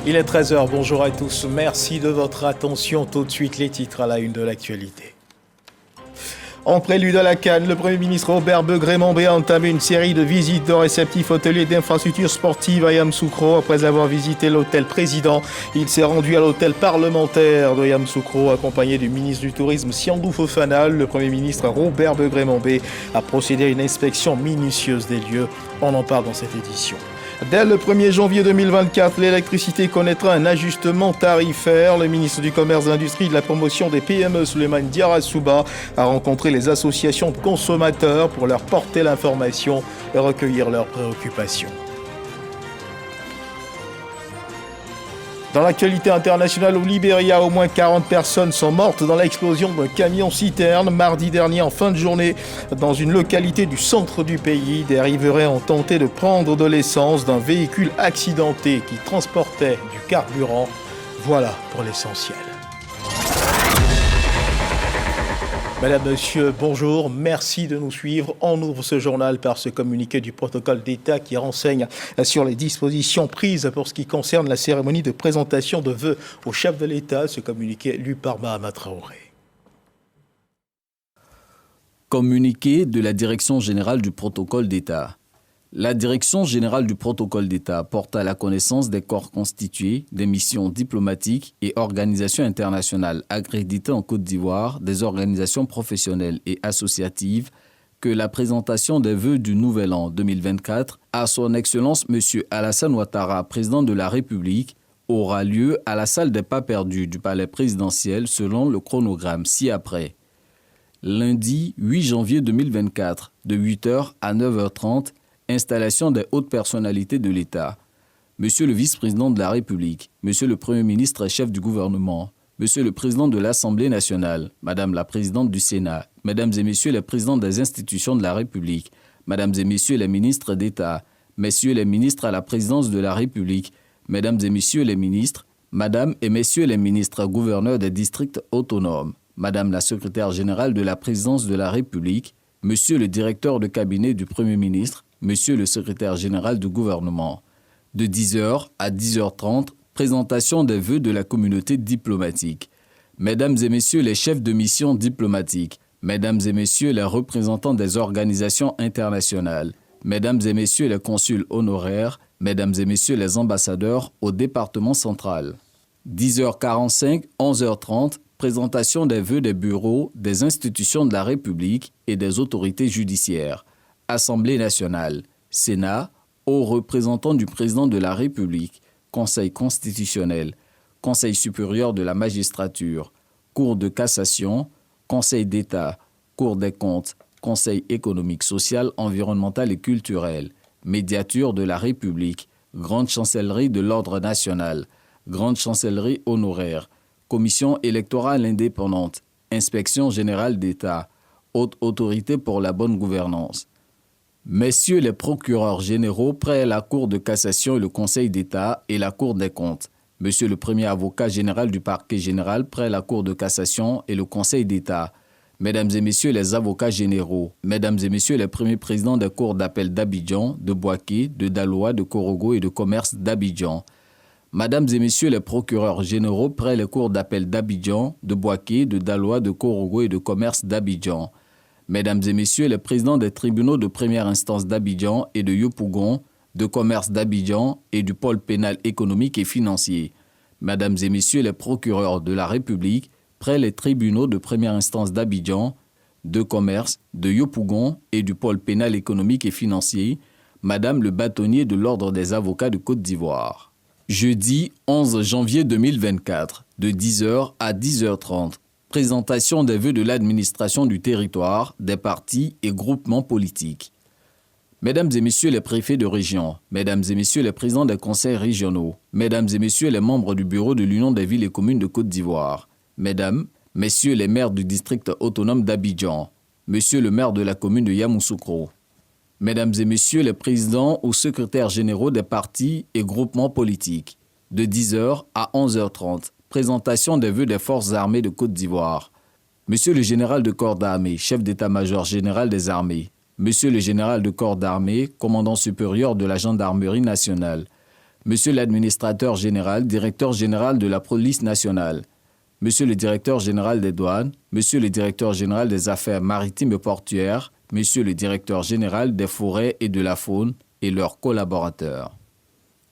Il est 13 h, bonjour à tous, merci de votre attention. Tout de suite les titres à la une de l'actualité. En prélude à la CAN, le Premier ministre Robert Begré-Mambé a entamé une série de visites de réceptifs hôteliers d'infrastructures sportives à Yamoussoukro. Après avoir visité l'hôtel président, il s'est rendu à l'hôtel parlementaire de Yamoussoukro, accompagné du ministre du Tourisme Siandou Fofana. Le Premier ministre Robert Begré-Mambé a procédé à une inspection minutieuse des lieux. On en parle dans cette édition. Dès le 1er janvier 2024, l'électricité connaîtra un ajustement tarifaire. Le ministre du Commerce, de l'Industrie et de la Promotion des PME, Souleymane Diarra-Souba, a rencontré les associations de consommateurs pour leur porter l'information et recueillir leurs préoccupations. Dans l'actualité internationale, au Libéria, au moins 40 personnes sont mortes dans l'explosion d'un camion-citerne mardi dernier en fin de journée dans une localité du centre du pays. Des riverains ont tenté de prendre de l'essence d'un véhicule accidenté qui transportait du carburant. Voilà pour l'essentiel. Madame, Monsieur, bonjour, merci de nous suivre. On ouvre ce journal par ce communiqué du protocole d'État qui renseigne sur les dispositions prises pour ce qui concerne la cérémonie de présentation de vœux au chef de l'État. Ce communiqué lu par Mahama Traoré. Communiqué de la Direction générale du protocole d'État. La Direction générale du protocole d'État porte à la connaissance des corps constitués, des missions diplomatiques et organisations internationales accréditées en Côte d'Ivoire, des organisations professionnelles et associatives que la présentation des vœux du Nouvel An 2024 à son Excellence M. Alassane Ouattara, président de la République, aura lieu à la salle des pas perdus du palais présidentiel selon le chronogramme ci-après. Lundi 8 janvier 2024, de 8h à 9h30, installation des hautes personnalités de l'État. Monsieur le vice-président de la République, Monsieur le Premier ministre et chef du gouvernement, Monsieur le président de l'Assemblée nationale, Madame la présidente du Sénat, Mesdames et Messieurs les présidents des institutions de la République, Mesdames et Messieurs les ministres d'État, Messieurs les ministres à la présidence de la République, Mesdames et Messieurs les ministres, Madame et Messieurs les ministres gouverneurs des districts autonomes, Madame la secrétaire générale de la présidence de la République, Monsieur le directeur de cabinet du Premier ministre, Monsieur le secrétaire général du gouvernement. De 10h à 10h30, présentation des vœux de la communauté diplomatique. Mesdames et Messieurs les chefs de mission diplomatiques, Mesdames et Messieurs les représentants des organisations internationales, Mesdames et Messieurs les consuls honoraires, Mesdames et Messieurs les ambassadeurs au département central. 10h45, 11h30, présentation des vœux des bureaux, des institutions de la République et des autorités judiciaires. Assemblée nationale, Sénat, hauts représentants du président de la République, Conseil constitutionnel, Conseil supérieur de la magistrature, Cour de cassation, Conseil d'État, Cour des comptes, Conseil économique, social, environnemental et culturel, Médiature de la République, Grande chancellerie de l'ordre national, Grande chancellerie honoraire, Commission électorale indépendante, Inspection générale d'État, Haute autorité pour la bonne gouvernance. Messieurs les procureurs généraux près la Cour de cassation et le Conseil d'État et la Cour des comptes. Monsieur le premier avocat général du parquet général près la Cour de cassation et le Conseil d'État. Mesdames et Messieurs les avocats généraux. Mesdames et Messieurs les premiers présidents des cours d'appel d'Abidjan, de Boaké, de Daloa, de Korogo et de commerce d'Abidjan. Mesdames et Messieurs les procureurs généraux près les cours d'appel d'Abidjan, de Boaké, de Daloa, de Korogo et de commerce d'Abidjan. Mesdames et Messieurs les présidents des tribunaux de première instance d'Abidjan et de Yopougon, de commerce d'Abidjan et du pôle pénal économique et financier. Mesdames et Messieurs les procureurs de la République, près les tribunaux de première instance d'Abidjan, de commerce, de Yopougon et du pôle pénal économique et financier. Madame le bâtonnier de l'Ordre des avocats de Côte d'Ivoire. Jeudi 11 janvier 2024, de 10h à 10h30. Présentation des vœux de l'administration du territoire, des partis et groupements politiques. Mesdames et Messieurs les préfets de région, Mesdames et Messieurs les présidents des conseils régionaux, Mesdames et Messieurs les membres du bureau de l'Union des villes et communes de Côte d'Ivoire, Mesdames, Messieurs les maires du district autonome d'Abidjan, Monsieur le maire de la commune de Yamoussoukro, Mesdames et Messieurs les présidents ou secrétaires généraux des partis et groupements politiques, de 10h à 11h30. Présentation des vœux des forces armées de Côte d'Ivoire. Monsieur le général de corps d'armée, chef d'état-major général des armées. Monsieur le général de corps d'armée, commandant supérieur de la gendarmerie nationale. Monsieur l'administrateur général, directeur général de la police nationale, Monsieur le directeur général des douanes, Monsieur le directeur général des affaires maritimes et portuaires, Monsieur le directeur général des forêts et de la faune et leurs collaborateurs.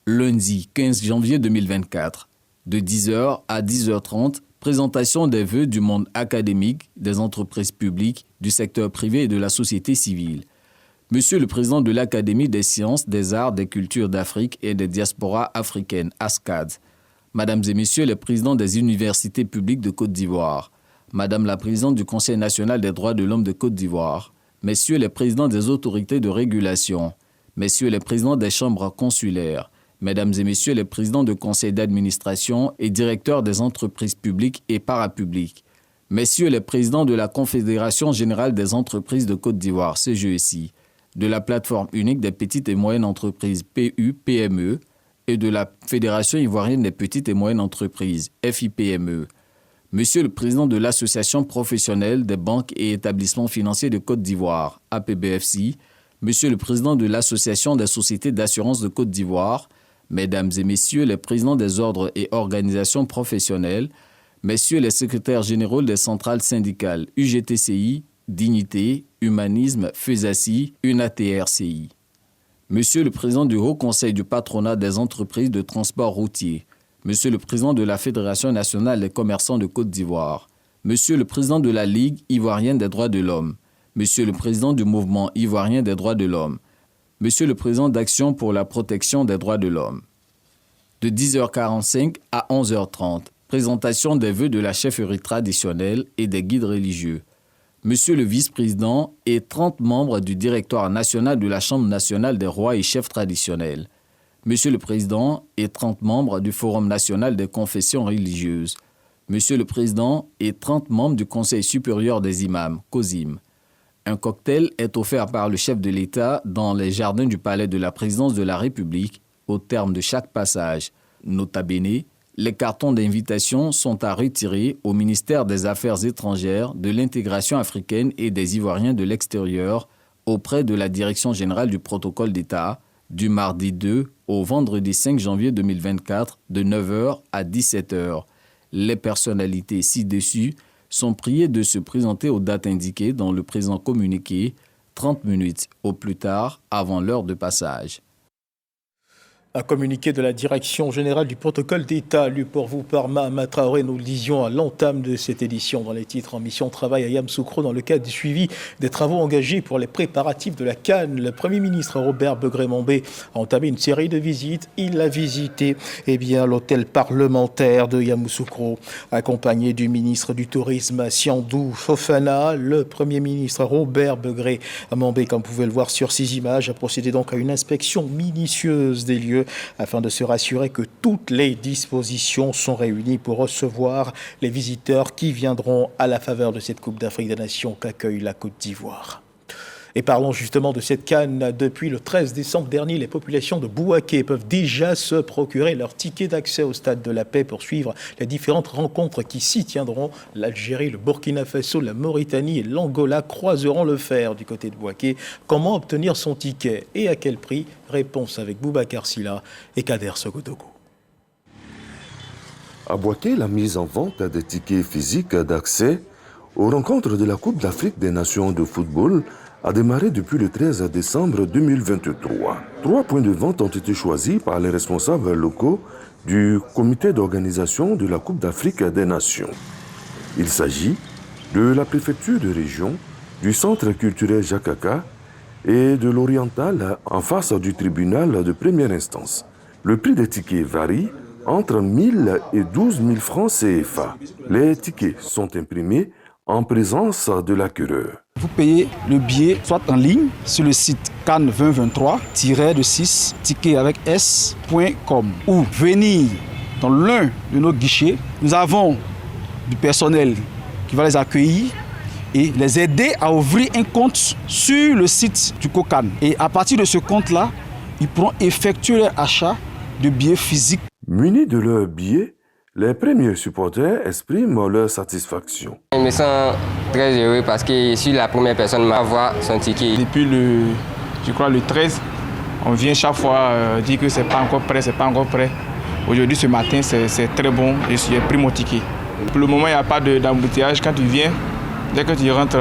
Lundi 15 janvier 2024, de 10h à 10h30, présentation des vœux du monde académique, des entreprises publiques, du secteur privé et de la société civile. Monsieur le président de l'Académie des sciences, des arts, des cultures d'Afrique et des diasporas africaines, ASCAD. Mesdames et messieurs les présidents des universités publiques de Côte d'Ivoire. Madame la présidente du Conseil national des droits de l'homme de Côte d'Ivoire. Messieurs les présidents des autorités de régulation. Messieurs les présidents des chambres consulaires. Mesdames et messieurs les présidents de conseils d'administration et directeurs des entreprises publiques et parapubliques. Messieurs les présidents de la Confédération générale des entreprises de Côte d'Ivoire, CGECI, de la plateforme unique des petites et moyennes entreprises PU-PME et de la Fédération ivoirienne des petites et moyennes entreprises FIPME. Monsieur le président de l'Association professionnelle des banques et établissements financiers de Côte d'Ivoire, APBFC, Monsieur le président de l'Association des sociétés d'assurance de Côte d'Ivoire, Mesdames et messieurs les présidents des ordres et organisations professionnelles, Messieurs les secrétaires généraux des centrales syndicales UGTCI, Dignité, Humanisme, FESACI, UNATRCI. Monsieur le président du Haut Conseil du patronat des entreprises de transport routier, Monsieur le président de la Fédération nationale des commerçants de Côte d'Ivoire, Monsieur le président de la Ligue ivoirienne des droits de l'homme, Monsieur le président du Mouvement ivoirien des droits de l'homme, Monsieur le président d'Action pour la protection des droits de l'homme. De 10h45 à 11h30, présentation des vœux de la chefferie traditionnelle et des guides religieux. Monsieur le vice-président et 30 membres du directoire national de la Chambre nationale des rois et chefs traditionnels. Monsieur le président et 30 membres du Forum national des confessions religieuses. Monsieur le président et 30 membres du Conseil supérieur des imams, COSIM. Un cocktail est offert par le chef de l'État dans les jardins du palais de la présidence de la République au terme de chaque passage. Nota bene, les cartons d'invitation sont à retirer au ministère des Affaires étrangères, de l'intégration africaine et des Ivoiriens de l'extérieur auprès de la Direction générale du protocole d'État du mardi 2 au vendredi 5 janvier 2024 de 9h à 17h. Les personnalités ci-dessus sont priées de se présenter aux dates indiquées dans le présent communiqué 30 minutes au plus tard avant l'heure de passage. Un communiqué de la Direction générale du protocole d'État, lu pour vous par Mahama Traoré. Nous le disions à l'entame de cette édition dans les titres en mission travail à Yamoussoukro dans le cadre du suivi des travaux engagés pour les préparatifs de la CAN. Le Premier ministre Robert Begré-Mambé a entamé une série de visites. Il a visité l'hôtel parlementaire de Yamoussoukro, accompagné du ministre du Tourisme Siandou Fofana. Le Premier ministre Robert Begré-Mambé, comme vous pouvez le voir sur ces images, a procédé donc à une inspection minutieuse des lieux afin de se rassurer que toutes les dispositions sont réunies pour recevoir les visiteurs qui viendront à la faveur de cette Coupe d'Afrique des Nations qu'accueille la Côte d'Ivoire. Et parlons justement de cette CAN. Depuis le 13 décembre dernier, les populations de Bouaké peuvent déjà se procurer leur ticket d'accès au Stade de la Paix pour suivre les différentes rencontres qui s'y tiendront. L'Algérie, le Burkina Faso, la Mauritanie et l'Angola croiseront le fer du côté de Bouaké. Comment obtenir son ticket et à quel prix? Réponse avec Boubacar Silla et Kader Sogodogo. À Bouaké, la mise en vente des tickets physiques d'accès aux rencontres de la Coupe d'Afrique des Nations de football a démarré depuis le 13 décembre 2023. 3 points de vente ont été choisis par les responsables locaux du comité d'organisation de la Coupe d'Afrique des Nations. Il s'agit de la préfecture de région, du centre culturel Jakaka et de l'Oriental en face du tribunal de première instance. Le prix des tickets varie entre 1 000 et 12 000 francs CFA. Les tickets sont imprimés en présence de l'acquéreur. Vous payez le billet soit en ligne sur le site can2023-6 ticket avec s.com ou venir dans l'un de nos guichets. Nous avons du personnel qui va les accueillir et les aider à ouvrir un compte sur le site du COCAN. Et à partir de ce compte-là, ils pourront effectuer leur achat de billets physiques. Munis de leurs billets, les premiers supporters expriment leur satisfaction. Je me sens très heureux parce que je suis la première personne à avoir son ticket. Depuis le 13, On vient chaque fois dire que c'est pas encore prêt, c'est pas encore prêt. Aujourd'hui, ce matin, c'est très bon. J'ai pris mon ticket. Pour le moment, il n'y a pas d'embouteillage. Quand tu viens, dès que tu rentres,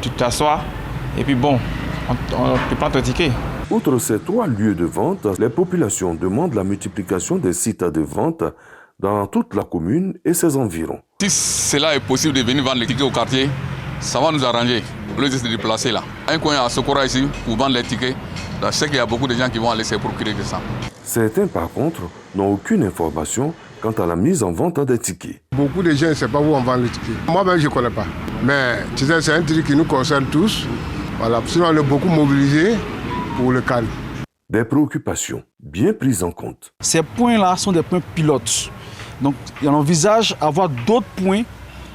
tu t'assois. Et puis bon, on te prend ton ticket. Outre ces 3 lieux de vente, les populations demandent la multiplication des sites de vente dans toute la commune et ses environs. Si cela est possible de venir vendre les tickets au quartier, ça va nous arranger. Au lieu de se déplacer là. Un coin à Sokora ici pour vendre les tickets. Je sais qu'il y a beaucoup de gens qui vont aller se procurer de ça. Certains, par contre, n'ont aucune information quant à la mise en vente des tickets. Beaucoup de gens ne savent pas où on vend les tickets. Moi-même, je ne connais pas. Mais tu sais, c'est un truc qui nous concerne tous. Voilà. Sinon, on est beaucoup mobilisés pour le calme. Des préoccupations bien prises en compte. Ces points-là sont des points pilotes. Donc, on envisage avoir d'autres points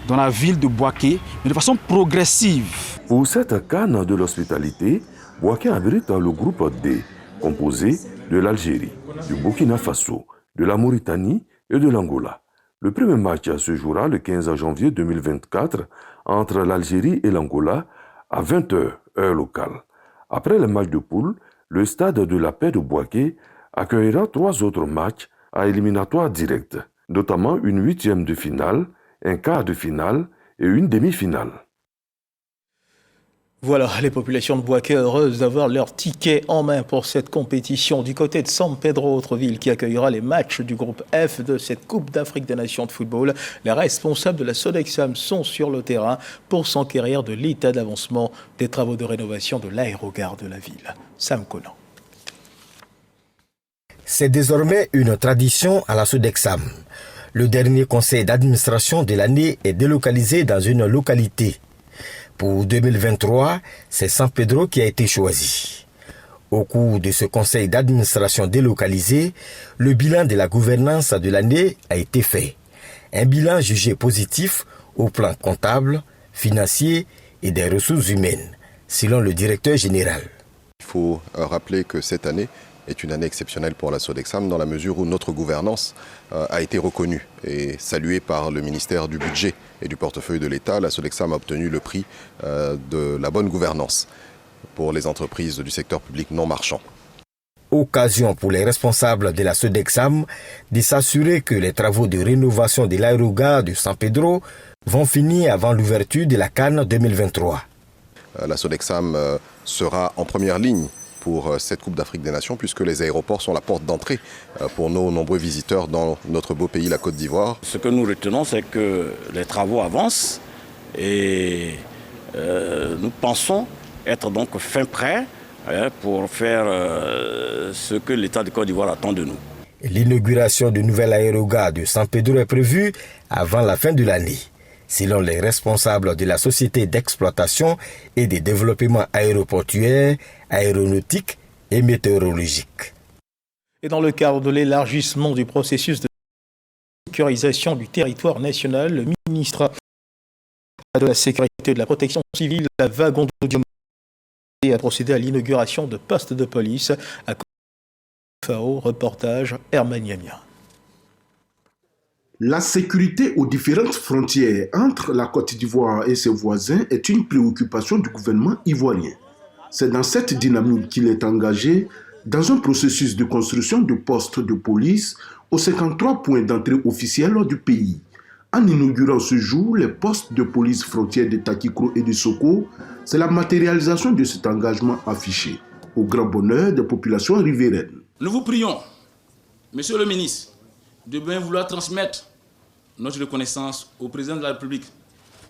dans la ville de Bouaké, mais de façon progressive. Pour cette canne de l'hospitalité, Bouaké abrite le groupe D, composé de l'Algérie, du Burkina Faso, de la Mauritanie et de l'Angola. Le premier match se jouera le 15 janvier 2024 entre l'Algérie et l'Angola à 20h, heure locale. Après le match de poule, le stade de la paix de Bouaké accueillera 3 autres matchs à éliminatoire direct, notamment une 8e de finale, un quart de finale et une demi-finale. Voilà, les populations de Bouaké heureuses d'avoir leur ticket en main pour cette compétition. Du côté de San Pedro, autre ville qui accueillera les matchs du groupe F de cette Coupe d'Afrique des Nations de football, les responsables de la Sodexam sont sur le terrain pour s'enquérir de l'état d'avancement des travaux de rénovation de l'aérogare de la ville. Sam Conan. C'est désormais une tradition à la Sodexam. Le dernier conseil d'administration de l'année est délocalisé dans une localité. Pour 2023, c'est San Pedro qui a été choisi. Au cours de ce conseil d'administration délocalisé, le bilan de la gouvernance de l'année a été fait. Un bilan jugé positif au plan comptable, financier et des ressources humaines, selon le directeur général. Il faut rappeler que cette année est une année exceptionnelle pour la Sodexam dans la mesure où notre gouvernance a été reconnue et saluée par le ministère du Budget et du portefeuille de l'État. La Sodexam a obtenu le prix de la bonne gouvernance pour les entreprises du secteur public non marchand. Occasion pour les responsables de la Sodexam de s'assurer que les travaux de rénovation de l'aérogare de San Pedro vont finir avant l'ouverture de la CAN 2023. La Sodexam sera en première ligne pour cette Coupe d'Afrique des Nations, puisque les aéroports sont la porte d'entrée pour nos nombreux visiteurs dans notre beau pays, la Côte d'Ivoire. Ce que nous retenons, c'est que les travaux avancent et nous pensons être donc fin prêts pour faire ce que l'État de Côte d'Ivoire attend de nous. L'inauguration du nouvel aérogare de San Pedro est prévue avant la fin de l'année, selon les responsables de la Société d'exploitation et de développement aéroportuaire, aéronautique et météorologique. Et dans le cadre de l'élargissement du processus de sécurisation du territoire national, le ministre de la Sécurité et de la Protection civile, Wagondo Diomé, a procédé à l'inauguration de postes de police à FAO, reportage Herman Yamia. La sécurité aux différentes frontières entre la Côte d'Ivoire et ses voisins est une préoccupation du gouvernement ivoirien. C'est dans cette dynamique qu'il est engagé dans un processus de construction de postes de police aux 53 points d'entrée officiels du pays. En inaugurant ce jour les postes de police frontières de Takikro et de Soko, c'est la matérialisation de cet engagement affiché, au grand bonheur des populations riveraines. Nous vous prions, Monsieur le ministre, de bien vouloir transmettre notre reconnaissance au président de la République,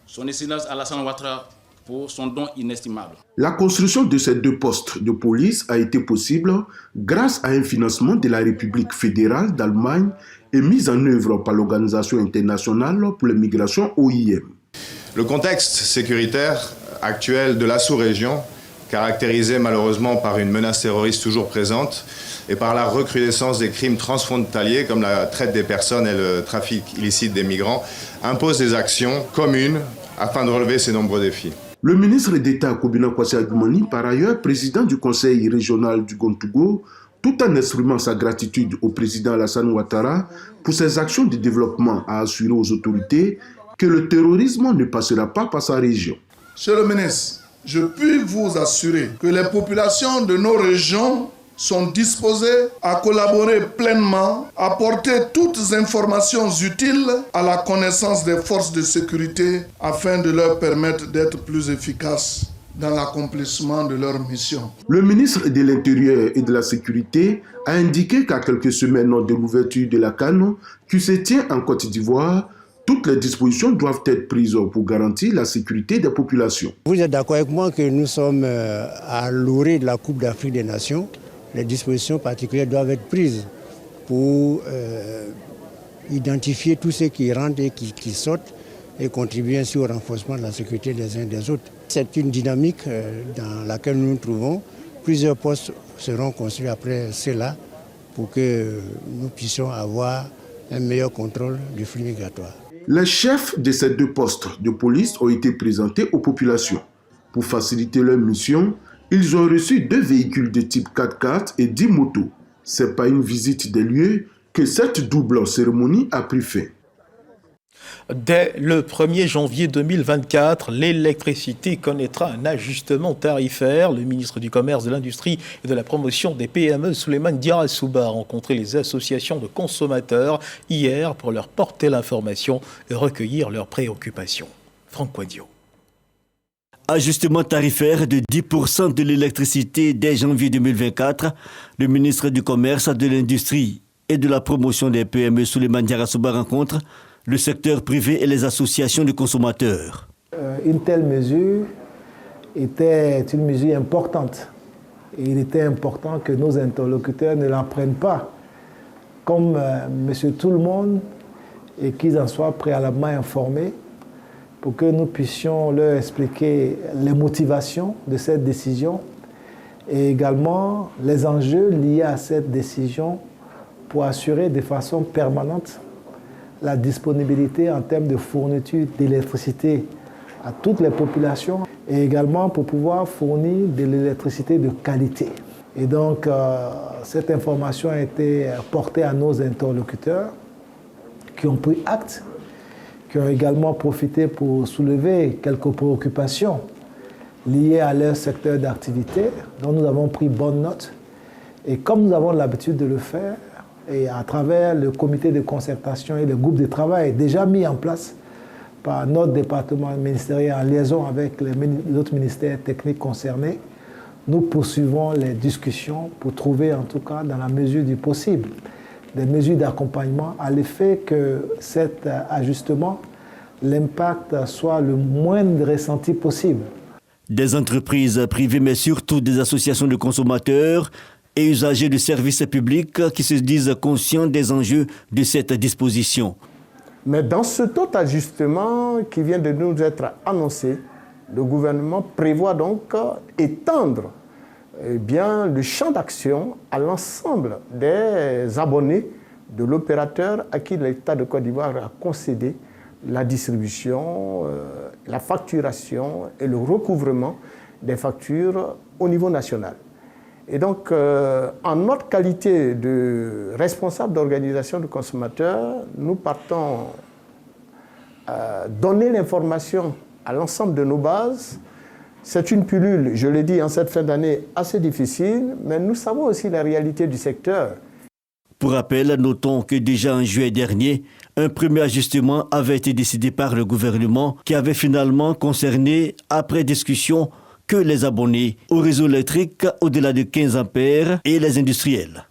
son Excellence Alassane Ouattara, pour son don inestimable. La construction de ces 2 postes de police a été possible grâce à un financement de la République fédérale d'Allemagne et mise en œuvre par l'Organisation internationale pour les migrations OIM. Le contexte sécuritaire actuel de la sous-région, caractérisé malheureusement par une menace terroriste toujours présente, et par la recrudescence des crimes transfrontaliers comme la traite des personnes et le trafic illicite des migrants, impose des actions communes afin de relever ces nombreux défis. Le ministre d'État Kobina Kwasi Agumani, par ailleurs président du conseil régional du Gontogo, tout en exprimant sa gratitude au président Alassane Ouattara pour ses actions de développement, a assuré aux autorités que le terrorisme ne passera pas par sa région. Monsieur le ministre, je puis vous assurer que les populations de nos régions sont disposés à collaborer pleinement, à porter toutes les informations utiles à la connaissance des forces de sécurité afin de leur permettre d'être plus efficaces dans l'accomplissement de leur mission. Le ministre de l'Intérieur et de la Sécurité a indiqué qu'à quelques semaines de l'ouverture de la CAN qui se tient en Côte d'Ivoire, toutes les dispositions doivent être prises pour garantir la sécurité des populations. Vous êtes d'accord avec moi que nous sommes à l'orée de la Coupe d'Afrique des Nations. Les dispositions particulières doivent être prises pour identifier tous ceux qui rentrent et qui sortent et contribuer ainsi au renforcement de la sécurité des uns et des autres. C'est une dynamique dans laquelle nous nous trouvons. Plusieurs postes seront construits après cela pour que nous puissions avoir un meilleur contrôle du flux migratoire. Les chefs de ces deux postes de police ont été présentés aux populations. Pour faciliter leur mission, ils ont reçu 2 véhicules de type 4x4 et 10 motos. C'est par une visite des lieux que cette double cérémonie a pris fin. Dès le 1er janvier 2024, l'électricité connaîtra un ajustement tarifaire. Le ministre du Commerce, de l'Industrie et de la Promotion des PME, Souleymane Diarra-Souba, a rencontré les associations de consommateurs hier pour leur porter l'information et recueillir leurs préoccupations. Franck Quadio. Ajustement tarifaire de 10% de l'électricité dès janvier 2024. Le ministre du Commerce, de l'Industrie et de la Promotion des PME, Souleymane Diarra-Souba, rencontre le secteur privé et les associations de consommateurs. Une telle mesure était une mesure importante. Et il était important que nos interlocuteurs ne la prennent pas comme monsieur tout le monde et qu'ils en soient préalablement informés pour que nous puissions leur expliquer les motivations de cette décision et également les enjeux liés à cette décision pour assurer de façon permanente la disponibilité en termes de fourniture d'électricité à toutes les populations et également pour pouvoir fournir de l'électricité de qualité. Et donc, cette information a été portée à nos interlocuteurs qui ont pris acte, qui ont également profité pour soulever quelques préoccupations liées à leur secteur d'activité, dont nous avons pris bonne note. Et comme nous avons l'habitude de le faire, et à travers le comité de concertation et le groupe de travail déjà mis en place par notre département ministériel en liaison avec les autres ministères techniques concernés, nous poursuivons les discussions pour trouver en tout cas dans la mesure du possible des mesures d'accompagnement à l'effet que cet ajustement, l'impact soit le moins ressenti possible. Des entreprises privées mais surtout des associations de consommateurs et usagers de services publics qui se disent conscients des enjeux de cette disposition. Mais dans ce taux d'ajustement qui vient de nous être annoncé, le gouvernement prévoit donc étendre le champ d'action à l'ensemble des abonnés de l'opérateur à qui l'État de Côte d'Ivoire a concédé la distribution, la facturation et le recouvrement des factures au niveau national. Et donc, en notre qualité de responsable d'organisation de consommateurs, nous partons donner l'information à l'ensemble de nos bases. C'est une pilule, je l'ai dit, en cette fin d'année assez difficile, mais nous savons aussi la réalité du secteur. Pour rappel, notons que déjà en juillet dernier, un premier ajustement avait été décidé par le gouvernement qui avait finalement concerné, après discussion, que les abonnés au réseau électrique au-delà de 15 ampères et les industriels.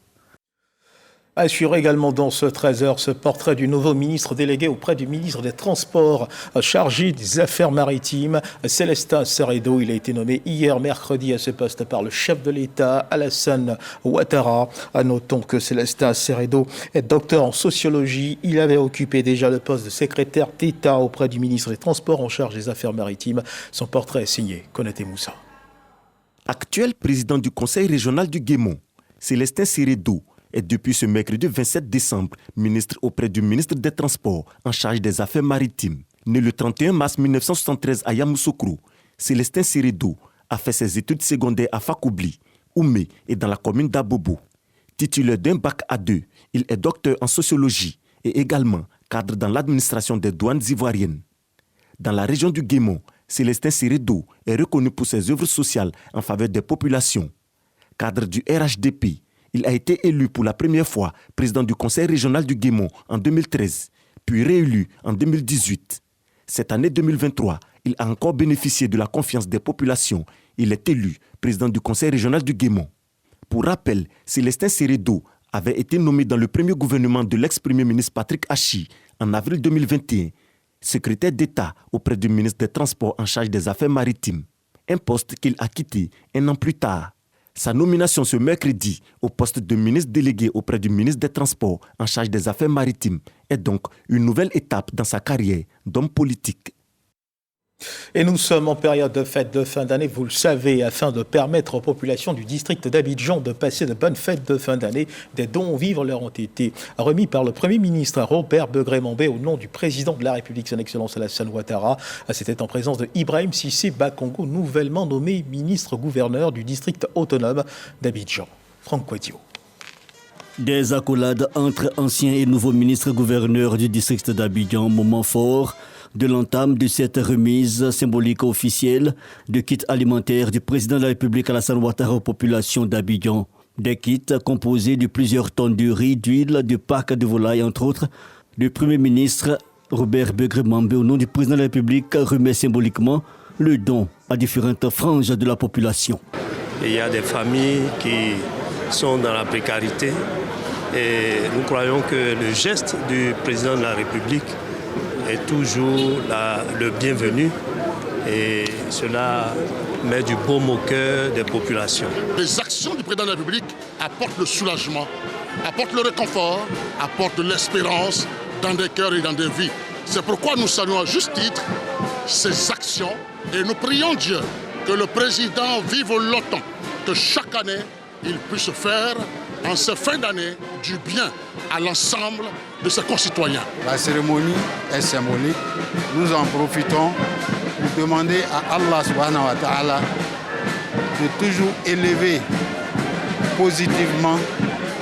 Assure également dans ce 13h ce portrait du nouveau ministre délégué auprès du ministre des Transports chargé des Affaires maritimes, Célestin Seredo. Il a été nommé hier mercredi à ce poste par le chef de l'État, Alassane Ouattara. Notons que Célestin Seredo est docteur en sociologie. Il avait occupé déjà le poste de secrétaire d'État auprès du ministre des Transports en charge des Affaires maritimes. Son portrait est signé Konaté Moussa. Actuel président du conseil régional du Guémon, Célestin Seredo est depuis ce mercredi 27 décembre ministre auprès du ministre des Transports en charge des Affaires maritimes. Né le 31 mars 1973 à Yamoussoukro, Célestin Seredo a fait ses études secondaires à Fakoubli, Oumé et dans la commune d'Abobo. Titulaire d'un bac A2, il est docteur en sociologie et également cadre dans l'administration des douanes ivoiriennes. Dans la région du Guémon, Célestin Seredo est reconnu pour ses œuvres sociales en faveur des populations. cadre du RHDP. Il a été élu pour la première fois président du conseil régional du Guémon en 2013, puis réélu en 2018. Cette année 2023, il a encore bénéficié de la confiance des populations. Il est élu président du conseil régional du Guémon. Pour rappel, Célestin Seredo avait été nommé dans le premier gouvernement de l'ex-premier ministre Patrick Hachi en avril 2021, secrétaire d'État auprès du ministre des Transports en charge des Affaires maritimes, un poste qu'il a quitté un an plus tard. Sa nomination ce mercredi au poste de ministre délégué auprès du ministre des Transports en charge des Affaires maritimes est donc une nouvelle étape dans sa carrière d'homme politique. Et nous sommes en période de fête de fin d'année, vous le savez, afin de permettre aux populations du district d'Abidjan de passer de bonnes fêtes de fin d'année. Des dons aux vivres leur ont été remis par le Premier ministre Robert Begré-Mambé au nom du président de la République, son Excellence Alassane Ouattara. C'était en présence de Ibrahim Cissé Bakongo, nouvellement nommé ministre-gouverneur du district autonome d'Abidjan. Franck Kouadio. Des accolades entre anciens et nouveaux ministres-gouverneurs du district d'Abidjan, moment fort de l'entame de cette remise symbolique officielle de kits alimentaires du président de la République Alassane Ouattara aux populations d'Abidjan. Des kits composés de plusieurs tonnes de riz, d'huile, de pâques de volaille, entre autres. Le Premier ministre Robert Begré-Mambé, au nom du président de la République, remet symboliquement le don à différentes franges de la population. Il y a des familles qui sont dans la précarité et nous croyons que le geste du président de la République est toujours le bienvenu et cela met du baume au cœur des populations. Les actions du président de la République apportent le soulagement, apportent le réconfort, apportent de l'espérance dans des cœurs et dans des vies. C'est pourquoi nous saluons à juste titre ces actions et nous prions Dieu que le président vive longtemps, que chaque année il puisse faire en cette fin d'année du bien à l'ensemble de ses concitoyens. La cérémonie est symbolique. Nous en profitons pour demander à Allah subhanahu wa ta'ala de toujours élever positivement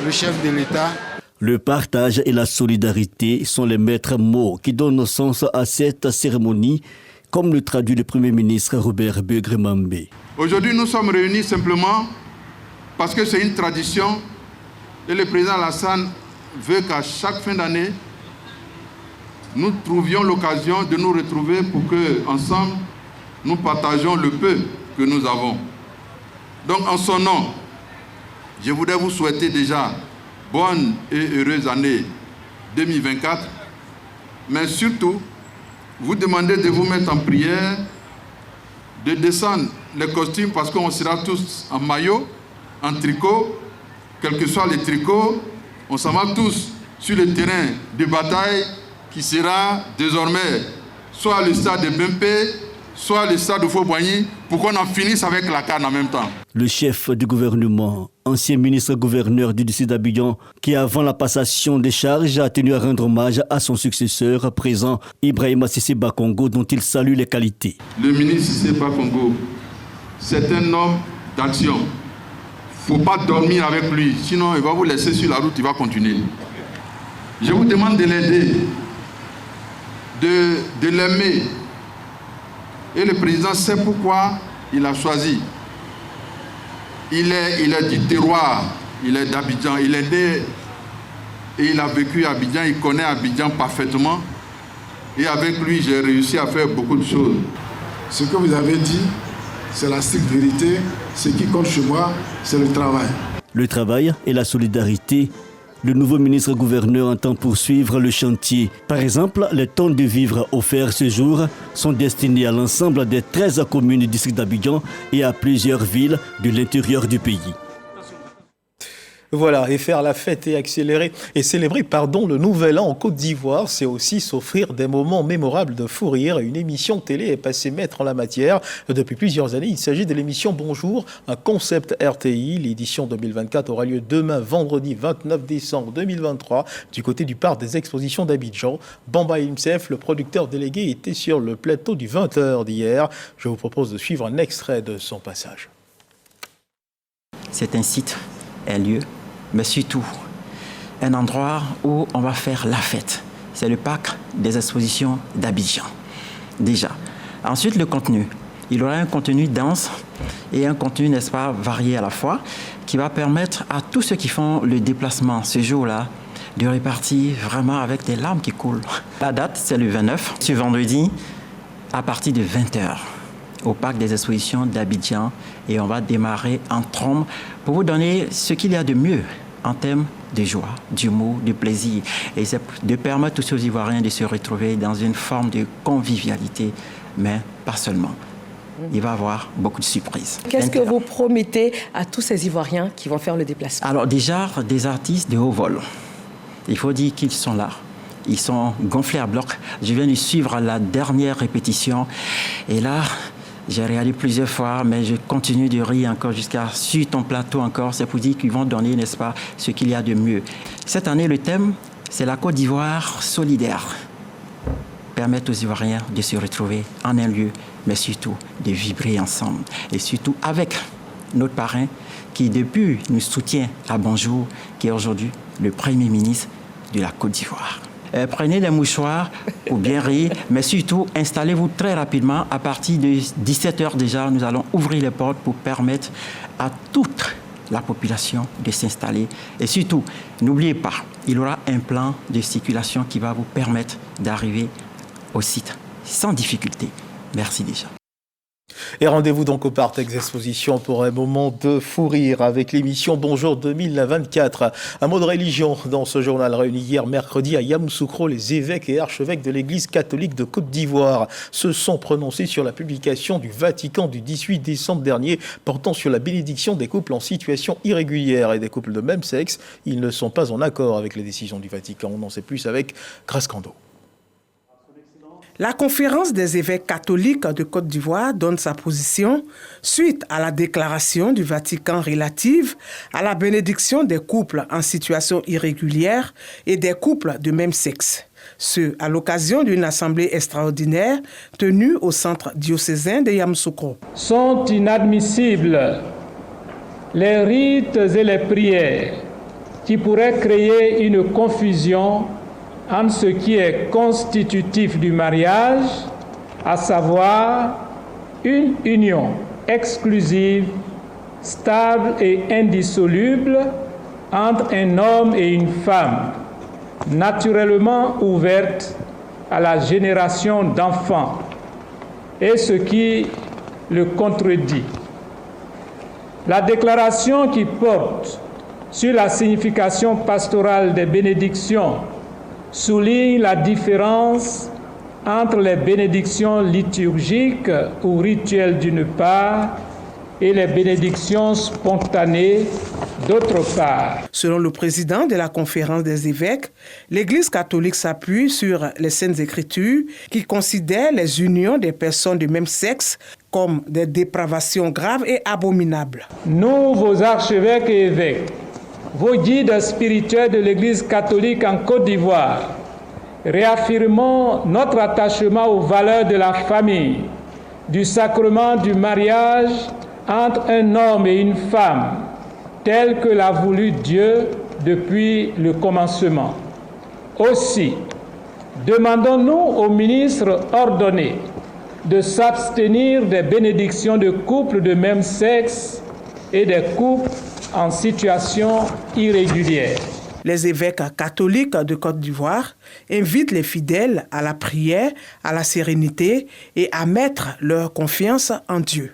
le chef de l'État. Le partage et la solidarité sont les maîtres mots qui donnent sens à cette cérémonie, comme le traduit le Premier ministre Robert Begré-Mambé. Aujourd'hui, nous sommes réunis simplement parce que c'est une tradition et le président Alassane veut qu'à chaque fin d'année, nous trouvions l'occasion de nous retrouver pour que, ensemble, nous partageons le peu que nous avons. Donc, en son nom, je voudrais vous souhaiter déjà bonne et heureuse année 2024, mais surtout, vous demander de vous mettre en prière, de descendre les costumes parce qu'on sera tous en maillot, en tricot, quels que soient les tricots, on s'en va tous sur le terrain de bataille qui sera désormais soit le stade de Bempé, soit le stade de Faux-Boigny, pour qu'on en finisse avec la canne en même temps. Le chef du gouvernement, ancien ministre-gouverneur du district d'Abidjan, qui avant la passation des charges a tenu à rendre hommage à son successeur présent, Ibrahim Cissé Bakongo, dont il salue les qualités. Le ministre Cissé Bakongo, c'est un homme d'action. Il ne faut pas dormir avec lui, sinon il va vous laisser sur la route, il va continuer. Je vous demande de l'aider, de l'aimer. Et le président sait pourquoi il a choisi. Il est du terroir, il est d'Abidjan, il est né et il a vécu à Abidjan, il connaît Abidjan parfaitement. Et avec lui, j'ai réussi à faire beaucoup de choses. Ce que vous avez dit, c'est la stricte vérité. Ce qui compte chez moi, c'est le travail. Le travail et la solidarité. Le nouveau ministre-gouverneur entend poursuivre le chantier. Par exemple, les tonnes de vivres offerts ce jour sont destinées à l'ensemble des 13 communes du district d'Abidjan et à plusieurs villes de l'intérieur du pays. Voilà, et faire la fête et célébrer le nouvel an en Côte d'Ivoire, c'est aussi s'offrir des moments mémorables de fou rire. Une émission télé est passée maître en la matière depuis plusieurs années. Il s'agit de l'émission Bonjour, un concept RTI. L'édition 2024 aura lieu demain, vendredi 29 décembre 2023, du côté du parc des expositions d'Abidjan. Bamba Imsef, le producteur délégué, était sur le plateau du 20h d'hier. Je vous propose de suivre un extrait de son passage. C'est un site, un lieu, mais surtout un endroit où on va faire la fête. C'est le parc des expositions d'Abidjan, déjà. Ensuite, le contenu. Il aura un contenu dense et un contenu, n'est-ce pas, varié à la fois, qui va permettre à tous ceux qui font le déplacement ce jour-là de repartir vraiment avec des larmes qui coulent. La date, c'est le 29, ce vendredi, à partir de 20h, au parc des expositions d'Abidjan. Et on va démarrer en trombe pour vous donner ce qu'il y a de mieux en termes de joie, d'humour, de plaisir. Et c'est de permettre aux Ivoiriens de se retrouver dans une forme de convivialité, mais pas seulement. Il va y avoir beaucoup de surprises. Qu'est-ce que vous promettez à tous ces Ivoiriens qui vont faire le déplacement? Alors déjà, des artistes de haut vol. Il faut dire qu'ils sont là. Ils sont gonflés à bloc. Je viens de suivre la dernière répétition. Et là, j'ai regardé plusieurs fois, mais je continue de rire encore jusqu'à sur ton plateau encore. C'est pour dire qu'ils vont donner, n'est-ce pas, ce qu'il y a de mieux. Cette année, le thème, c'est la Côte d'Ivoire solidaire. Permettre aux Ivoiriens de se retrouver en un lieu, mais surtout de vibrer ensemble. Et surtout avec notre parrain qui, depuis, nous soutient à Bonjour, qui est aujourd'hui le Premier ministre de la Côte d'Ivoire. Prenez des mouchoirs pour bien rire, mais surtout, installez-vous très rapidement. À partir de 17h déjà, nous allons ouvrir les portes pour permettre à toute la population de s'installer. Et surtout, n'oubliez pas, il y aura un plan de circulation qui va vous permettre d'arriver au site sans difficulté. Merci déjà. Et rendez-vous donc au Partex Exposition pour un moment de fou rire avec l'émission Bonjour 2024. Un mot de religion dans ce journal réuni hier mercredi à Yamoussoukro. Les évêques et archevêques de l'Église catholique de Côte d'Ivoire se sont prononcés sur la publication du Vatican du 18 décembre dernier portant sur la bénédiction des couples en situation irrégulière et des couples de même sexe. Ils ne sont pas en accord avec les décisions du Vatican. On en sait plus avec Grace Kando. La conférence des évêques catholiques de Côte d'Ivoire donne sa position suite à la déclaration du Vatican relative à la bénédiction des couples en situation irrégulière et des couples de même sexe. Ce, à l'occasion d'une assemblée extraordinaire tenue au centre diocésain de Yamoussoukro. Sont inadmissibles les rites et les prières qui pourraient créer une confusion entre ce qui est constitutif du mariage, à savoir une union exclusive, stable et indissoluble entre un homme et une femme, naturellement ouverte à la génération d'enfants, et ce qui le contredit. La déclaration qui porte sur la signification pastorale des bénédictions souligne la différence entre les bénédictions liturgiques ou rituelles d'une part et les bénédictions spontanées d'autre part. Selon le président de la conférence des évêques, l'Église catholique s'appuie sur les Saintes Écritures qui considèrent les unions des personnes du même sexe comme des dépravations graves et abominables. Nous, vos archevêques et évêques, vos guides spirituels de l'Église catholique en Côte d'Ivoire, réaffirmons notre attachement aux valeurs de la famille, du sacrement du mariage entre un homme et une femme, tel que l'a voulu Dieu depuis le commencement. Aussi, demandons-nous aux ministres ordonnés de s'abstenir des bénédictions de couples de même sexe et des couples en situation irrégulière. Les évêques catholiques de Côte d'Ivoire invitent les fidèles à la prière, à la sérénité et à mettre leur confiance en Dieu.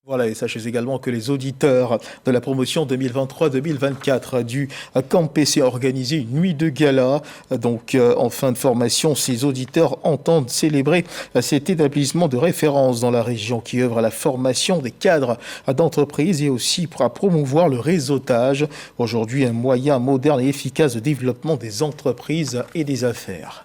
Voilà, et sachez également que les auditeurs de la promotion 2023-2024 du CAMPC a organisé une nuit de gala. Donc, en fin de formation, ces auditeurs entendent célébrer cet établissement de référence dans la région qui œuvre à la formation des cadres d'entreprise et aussi à promouvoir le réseautage. Aujourd'hui, un moyen moderne et efficace de développement des entreprises et des affaires.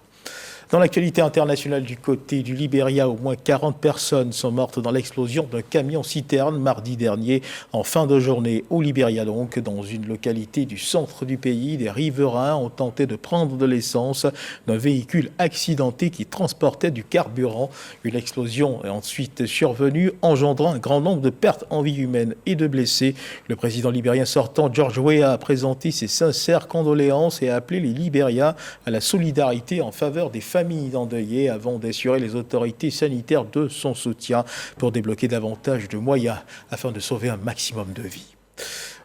Dans l'actualité internationale du côté du Libéria, au moins 40 personnes sont mortes dans l'explosion d'un camion-citerne mardi dernier en fin de journée au Libéria. Donc, dans une localité du centre du pays, des riverains ont tenté de prendre de l'essence d'un véhicule accidenté qui transportait du carburant. Une explosion est ensuite survenue, engendrant un grand nombre de pertes en vie humaine et de blessés. Le président libérien sortant, George Weah, a présenté ses sincères condoléances et a appelé les Libériens à la solidarité en faveur des familles familles endeuillées avant d'assurer les autorités sanitaires de son soutien pour débloquer davantage de moyens afin de sauver un maximum de vies.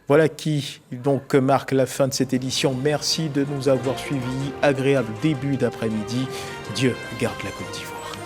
Voilà qui donc marque la fin de cette édition. Merci de nous avoir suivis. Agréable début d'après-midi. Dieu garde la Côte d'Ivoire.